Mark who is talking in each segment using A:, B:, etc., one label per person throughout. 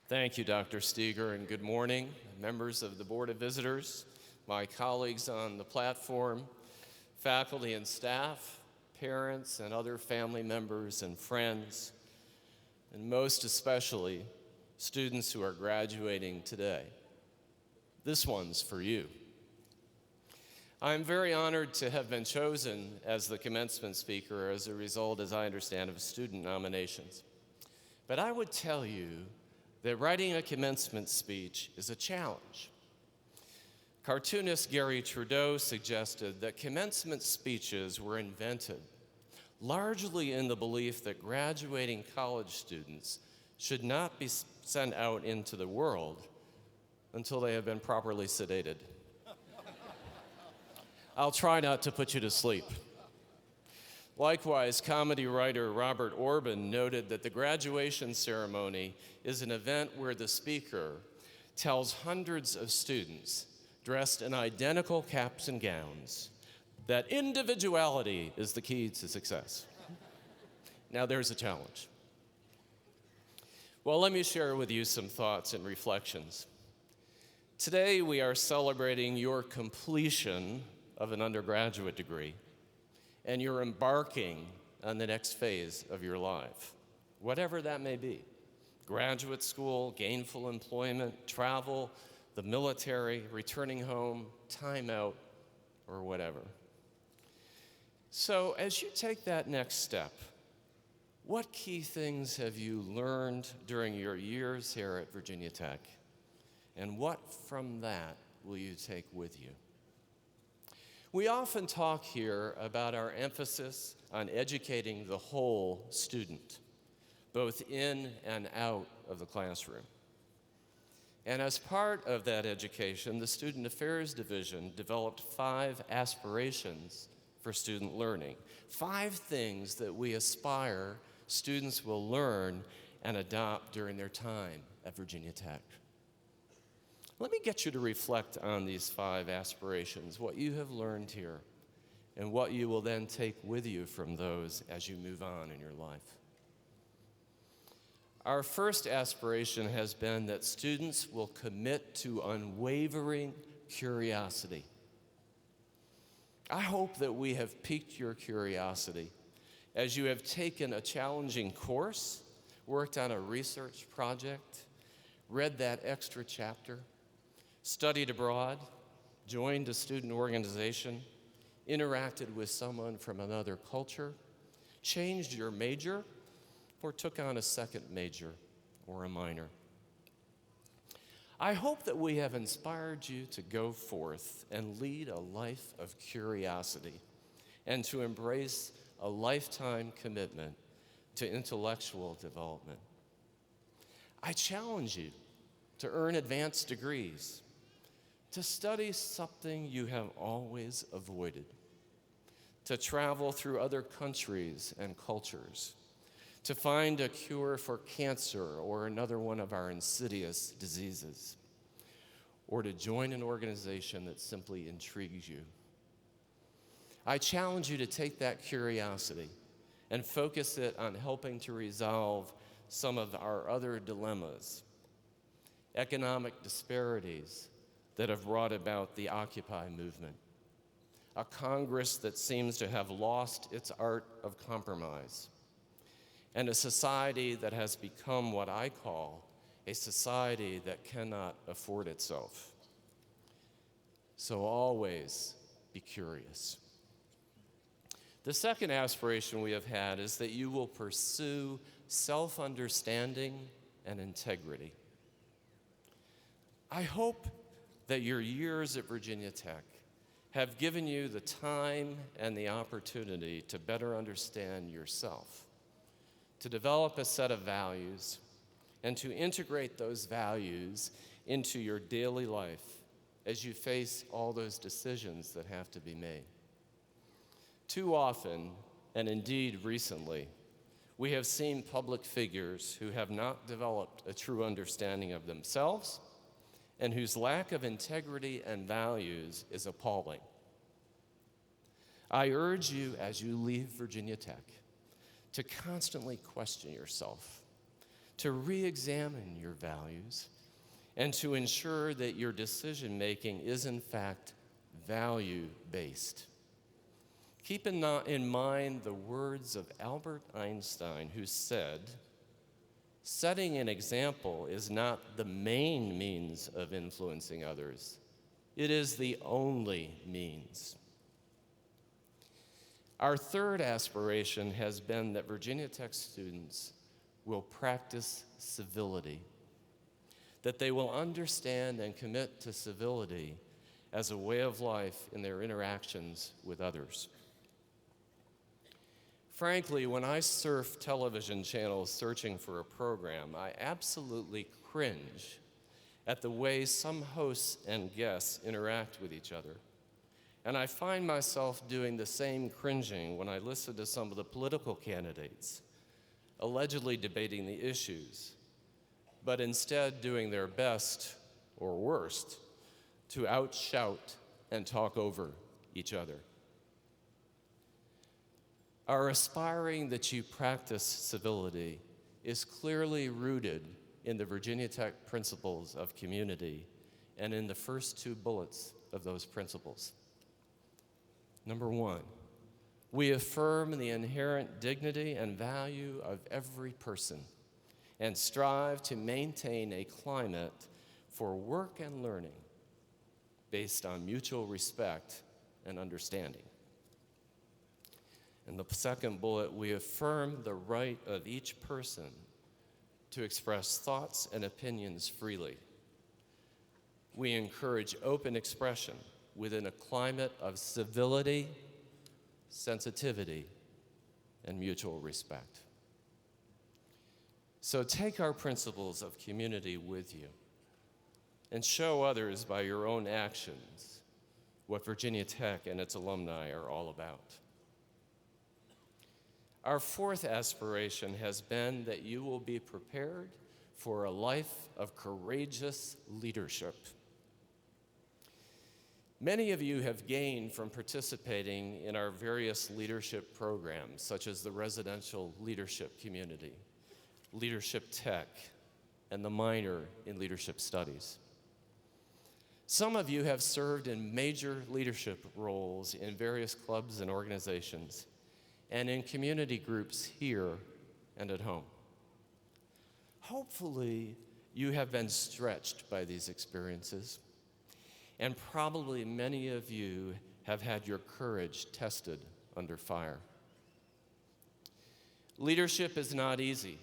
A: Thank you, Dr. Steger, and good morning, members of the Board of Visitors, my colleagues on the platform, faculty and staff, parents and other family members and friends, and most especially, students who are graduating today. This one's for you. I'm very honored to have been chosen as the commencement speaker as a result, as I understand, of student nominations. But I would tell you that writing a commencement speech is a challenge. Cartoonist Gary Trudeau suggested that commencement speeches were invented largely in the belief that graduating college students should not be sent out into the world until they have been properly sedated. I'll try not to put you to sleep. Likewise, comedy writer Robert Orban noted that the graduation ceremony is an event where the speaker tells hundreds of students dressed in identical caps and gowns that individuality is the key to success. Now there's a challenge. Well, let me share with you some thoughts and reflections. Today we are celebrating your completion of an undergraduate degree, and you're embarking on the next phase of your life, whatever that may be. Graduate school, gainful employment, travel, the military, returning home, time out, or whatever. So as you take that next step, what key things have you learned during your years here at Virginia Tech? And what from that will you take with you? We often talk here about our emphasis on educating the whole student, both in and out of the classroom. And as part of that education, the Student Affairs Division developed 5 aspirations for student learning, 5 things that we aspire students will learn and adopt during their time at Virginia Tech. Let me get you to reflect on these 5 aspirations, what you have learned here, and what you will then take with you from those as you move on in your life. Our first aspiration has been that students will commit to unwavering curiosity. I hope that we have piqued your curiosity as you have taken a challenging course, worked on a research project, read that extra chapter, studied abroad, joined a student organization, interacted with someone from another culture, changed your major, or took on a second major or a minor. I hope that we have inspired you to go forth and lead a life of curiosity and to embrace a lifetime commitment to intellectual development. I challenge you to earn advanced degrees, to study something you have always avoided, to travel through other countries and cultures, to find a cure for cancer or another one of our insidious diseases, or to join an organization that simply intrigues you. I challenge you to take that curiosity and focus it on helping to resolve some of our other dilemmas, economic disparities that have brought about the Occupy movement, a Congress that seems to have lost its art of compromise, and a society that has become what I call a society that cannot afford itself. So always be curious. The second aspiration we have had is that you will pursue self-understanding and integrity. I hope that your years at Virginia Tech have given you the time and the opportunity to better understand yourself, to develop a set of values, and to integrate those values into your daily life as you face all those decisions that have to be made. Too often, and indeed recently, we have seen public figures who have not developed a true understanding of themselves and whose lack of integrity and values is appalling. I urge you, as you leave Virginia Tech, to constantly question yourself, to re-examine your values, and to ensure that your decision-making is in fact value-based. Keep in mind the words of Albert Einstein, who said, "Setting an example is not the main means of influencing others. It is the only means." Our third aspiration has been that Virginia Tech students will practice civility, that they will understand and commit to civility as a way of life in their interactions with others. Frankly, when I surf television channels searching for a program, I absolutely cringe at the way some hosts and guests interact with each other. And I find myself doing the same cringing when I listen to some of the political candidates allegedly debating the issues, but instead doing their best or worst to outshout and talk over each other. Our aspiring that you practice civility is clearly rooted in the Virginia Tech principles of community and in the first two bullets of those principles. Number one, we affirm the inherent dignity and value of every person and strive to maintain a climate for work and learning based on mutual respect and understanding. In the second bullet, we affirm the right of each person to express thoughts and opinions freely. We encourage open expression within a climate of civility, sensitivity, and mutual respect. So take our principles of community with you and show others by your own actions what Virginia Tech and its alumni are all about. Our fourth aspiration has been that you will be prepared for a life of courageous leadership. Many of you have gained from participating in our various leadership programs, such as the Residential Leadership Community, Leadership Tech, and the minor in Leadership Studies. Some of you have served in major leadership roles in various clubs and organizations, and in community groups here and at home. Hopefully, you have been stretched by these experiences, and probably many of you have had your courage tested under fire. Leadership is not easy,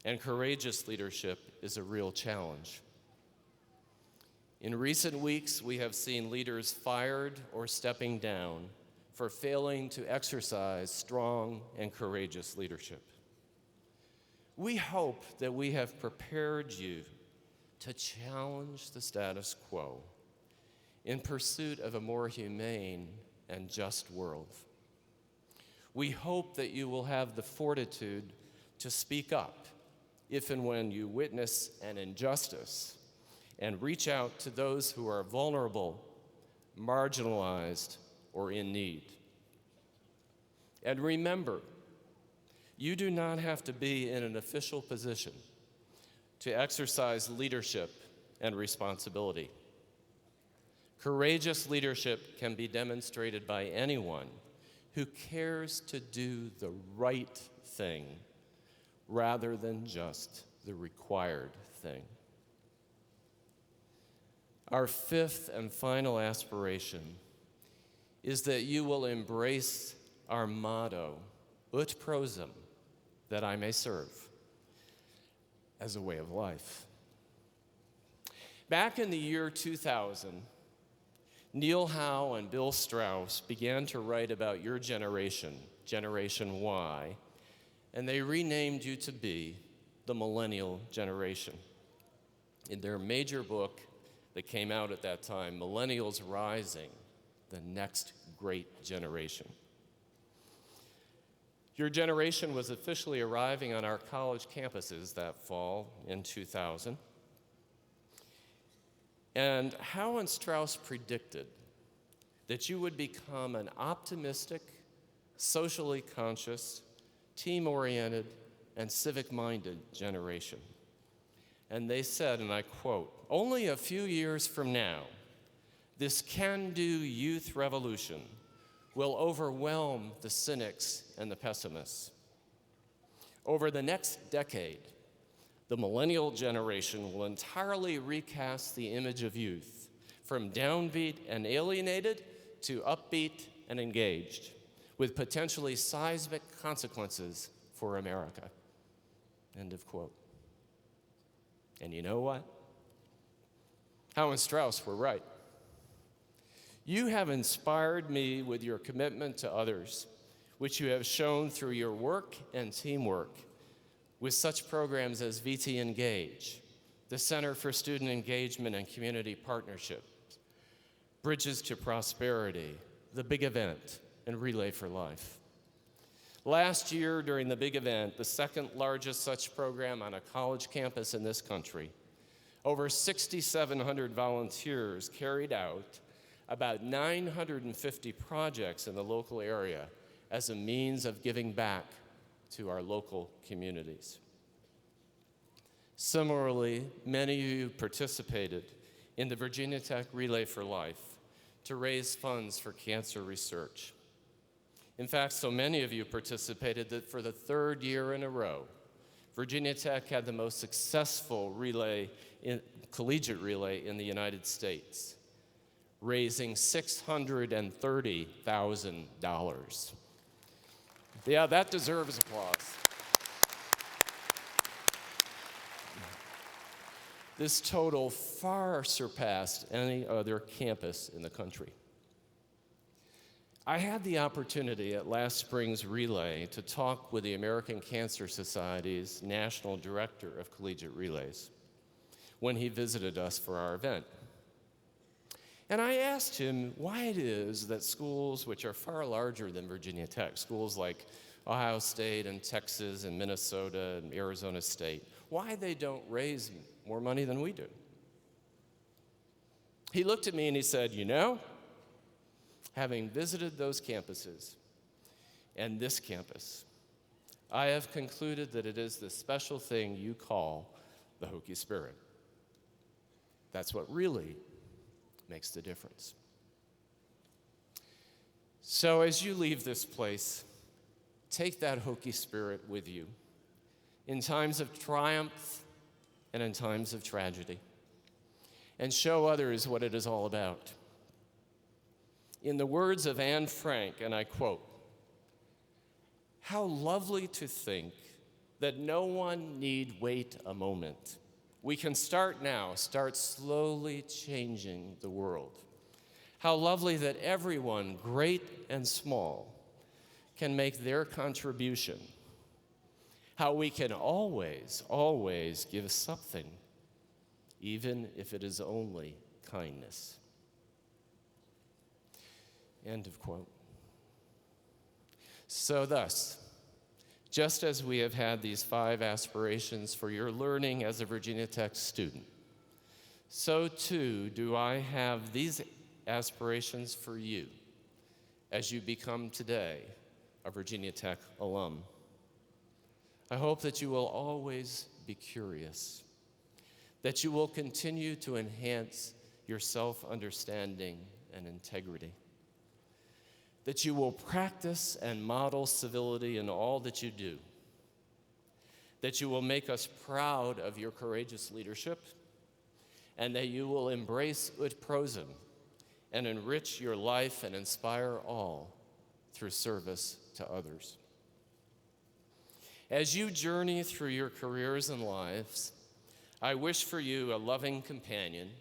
A: and courageous leadership is a real challenge. In recent weeks, we have seen leaders fired or stepping down for failing to exercise strong and courageous leadership. We hope that we have prepared you to challenge the status quo in pursuit of a more humane and just world. We hope that you will have the fortitude to speak up if and when you witness an injustice and reach out to those who are vulnerable, marginalized, or in need. And remember, you do not have to be in an official position to exercise leadership and responsibility. Courageous leadership can be demonstrated by anyone who cares to do the right thing rather than just the required thing. Our fifth and final aspiration is that you will embrace our motto, ut prosum, that I may serve, as a way of life. Back in the year 2000, Neil Howe and Bill Strauss began to write about your generation, Generation Y, and they renamed you to be the Millennial Generation. In their major book that came out at that time, Millennials Rising, the Next Great Generation. Your generation was officially arriving on our college campuses that fall in 2000. And Howe and Strauss predicted that you would become an optimistic, socially conscious, team-oriented, and civic-minded generation. And they said, and I quote, "Only a few years from now, this can-do youth revolution will overwhelm the cynics and the pessimists. Over the next decade, the Millennial Generation will entirely recast the image of youth, from downbeat and alienated to upbeat and engaged, with potentially seismic consequences for America." End of quote. And you know what? Howe and Strauss were right. You have inspired me with your commitment to others, which you have shown through your work and teamwork with such programs as VT Engage, the Center for Student Engagement and Community Partnerships, Bridges to Prosperity, the Big Event, and Relay for Life. Last year, during the Big Event, the second largest such program on a college campus in this country, over 6,700 volunteers carried out about 950 projects in the local area as a means of giving back to our local communities. Similarly, many of you participated in the Virginia Tech Relay for Life to raise funds for cancer research. In fact, so many of you participated that for the third year in a row, Virginia Tech had the most successful collegiate relay in the United States, raising $630,000. Yeah, that deserves applause. This total far surpassed any other campus in the country. I had the opportunity at last spring's relay to talk with the American Cancer Society's National Director of Collegiate Relays when he visited us for our event. And I asked him why it is that schools which are far larger than Virginia Tech, schools like Ohio State and Texas and Minnesota and Arizona State, why they don't raise more money than we do. He looked at me and he said, "You know, having visited those campuses and this campus, I have concluded that it is the special thing you call the Hokie spirit. That's what really makes the difference." So as you leave this place, take that Hokie spirit with you in times of triumph and in times of tragedy, and show others what it is all about. In the words of Anne Frank, and I quote, "How lovely to think that no one need wait a moment. We can start now, start slowly changing the world. How lovely that everyone, great and small, can make their contribution. How we can always, always give something, even if it is only kindness." End of quote. So thus, just as we have had these 5 aspirations for your learning as a Virginia Tech student, so too do I have these aspirations for you as you become today a Virginia Tech alum. I hope that you will always be curious, that you will continue to enhance your self-understanding and integrity, that you will practice and model civility in all that you do, that you will make us proud of your courageous leadership, and that you will embrace ut prosum and enrich your life and inspire all through service to others. As you journey through your careers and lives, I wish for you a loving companion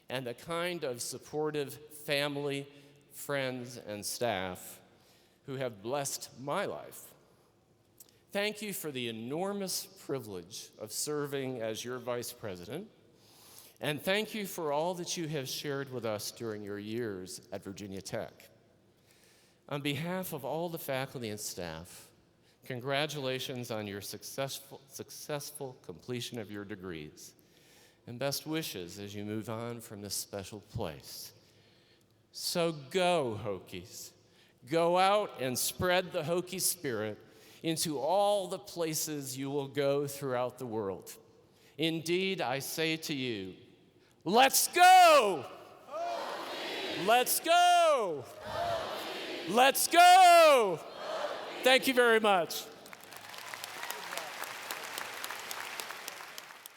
A: and the kind of supportive family, friends, and staff who have blessed my life. Thank you for the enormous privilege of serving as your vice president, and thank you for all that you have shared with us during your years at Virginia Tech. On behalf of all the faculty and staff, congratulations on your successful completion of your degrees, and best wishes as you move on from this special place. So go, Hokies. Go out and spread the Hokie spirit into all the places you will go throughout the world. Indeed, I say to you, let's go! Let's go! Let's go! Thank you very much.